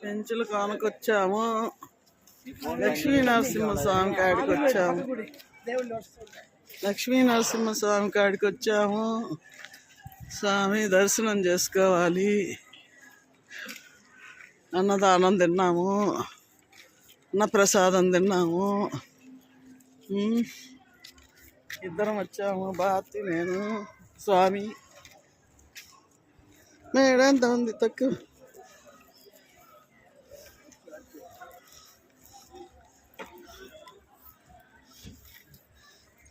పెంచులు కానుకొచ్చాము. లక్ష్మీ నరసింహస్వామి కాడికి వచ్చాము. లక్ష్మీ నరసింహస్వామి కాడికి వచ్చాము. స్వామి దర్శనం చేసుకోవాలి. అన్నదానం తిన్నాము, అన్నప్రసాదం తిన్నాము. ఇద్దరం వచ్చాము, భారతి నేను. స్వామి మేడంత ఉంది తక్కువ.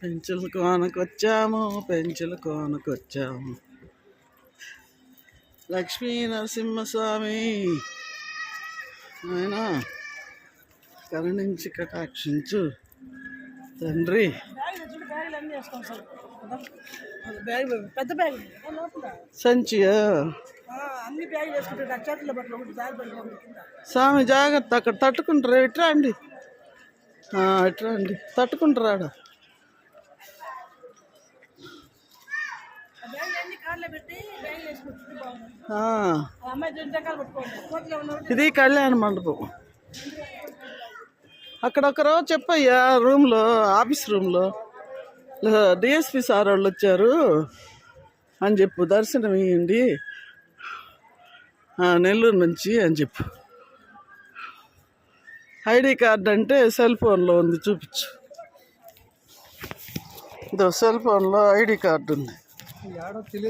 పెంచులు కోనకొచ్చాము, పెంచులు కోనకొచ్చాము. లక్ష్మీ నరసింహస్వామి ఆయన కరుణించి కటాక్షించు తండ్రి. పెద్ద బ్యాగ్ సంచియా స్వామి జాగ్రత్త, అక్కడ తట్టుకుంటారా? ఎట్రా అండి, ఎట్రా అండి, తట్టుకుంటారా? ఇది కళ్యాణ మండపం. అక్కడ ఒకరోజు చెప్పయ్యా, రూమ్లో, ఆఫీస్ రూమ్లో డిఎస్పి సార్ వాళ్ళు వచ్చారు అని చెప్పు. దర్శనం ఇవ్వండి నెల్లూరు నుంచి అని చెప్పు. ఐడి కార్డు అంటే సెల్ ఫోన్లో ఉంది, చూపించు. ఇదో సెల్ ఫోన్లో ఐడి కార్డు ఉంది.